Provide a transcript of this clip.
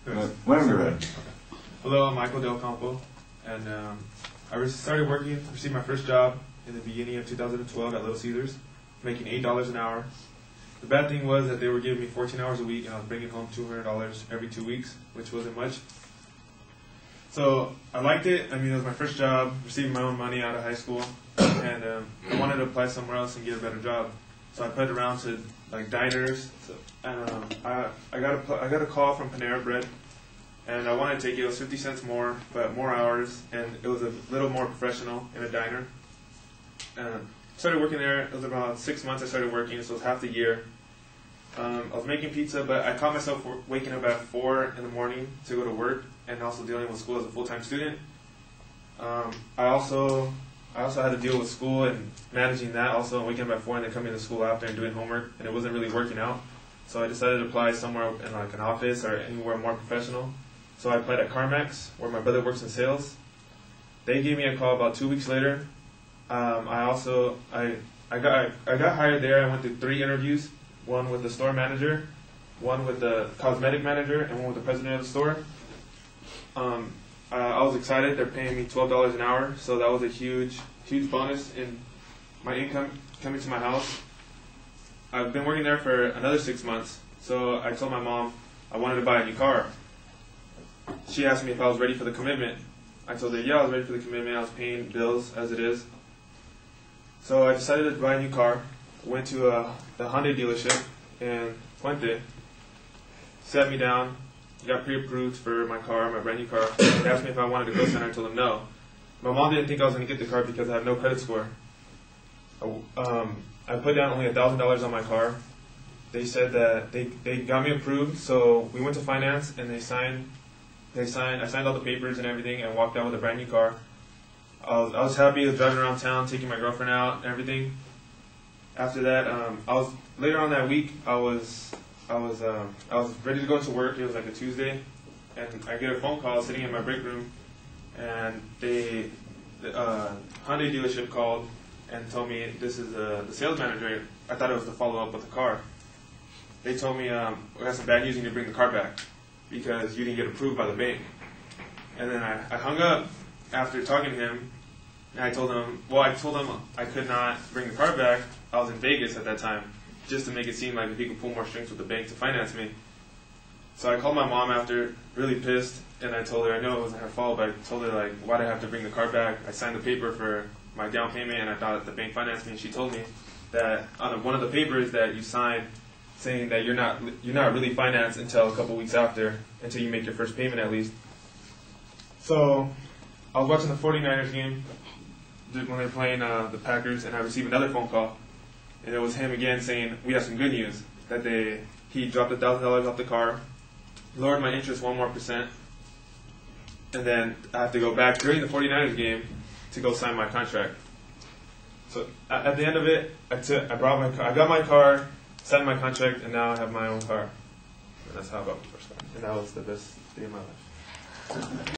Whenever you're ready. Hello, I'm Michael Del Campo, and I started working, received my first job in the beginning of 2012 at Little Caesars, making $8 an hour. The bad thing was that they were giving me 14 hours a week, and I was bringing home $200 every 2 weeks, which wasn't much. So I liked it. I mean, it was my first job, receiving my own money out of high school, and I wanted to apply somewhere else and get a better job. So I put around to like diners, and I got a call from Panera Bread, and I wanted to take it. It was 50 cents more, but more hours, and it was a little more professional in a diner. Started working there. It was about 6 months I started working, so it was half the year. I was making pizza, but I caught myself waking up at 4 in the morning to go to work, and also dealing with school as a full-time student. I also had to deal with school and managing that, also waking up at 4 and then coming to school after and doing homework, and it wasn't really working out. So I decided to apply somewhere in like an office or anywhere more professional. So I applied at CarMax, where my brother works in sales. They gave me a call about 2 weeks later. I got hired there. I went through 3 interviews, one with the store manager, one with the cosmetic manager, and one with the president of the store. I was excited. They're paying me $12 an hour, so that was a huge bonus in my income coming to my house. I've been working there for another 6 months, so I told my mom I wanted to buy a new car. She asked me if I was ready for the commitment. I told her, yeah, I was ready for the commitment. I was paying bills as it is. So I decided to buy a new car. Went to the Hyundai dealership in Puente, sat me down, got pre-approved for my car, my brand new car. They asked me if I wanted to co-sign. I told them no. My mom didn't think I was going to get the car because I have no credit score. I put down only $1,000 on my car. They said that they got me approved, so we went to finance and I signed all the papers and everything and walked out with a brand new car. I was happy. I was driving around town, taking my girlfriend out and everything. After that, later on that week, I was ready to go into work. It was like a Tuesday, and I get a phone call sitting in my break room, and the Hyundai dealership called and told me this is the sales manager. I thought it was to follow up with the car. They told me we got some bad news. You need to bring the car back because you didn't get approved by the bank. And then I hung up after talking to him. And I told him I could not bring the car back. I was in Vegas at that time, just to make it seem like he could pull more strings with the bank to finance me. So I called my mom after, really pissed, and I told her I know it wasn't her fault, but I told her like, why did I have to bring the car back? I signed the paper for my down payment, and I thought the bank financed me. And she told me that on one of the papers that you signed, saying that you're not really financed until a couple weeks after, until you make your first payment at least. So I was watching the 49ers game when they were playing the Packers, and I received another phone call. And it was him again saying, we have some good news, that he dropped $1,000 off the car, lowered my interest 1% more, and then I have to go back during the 49ers game to go sign my contract. So at the end of it, I got my car, signed my contract, and now I have my own car. And that's how I got my first car. And that was the best day of my life.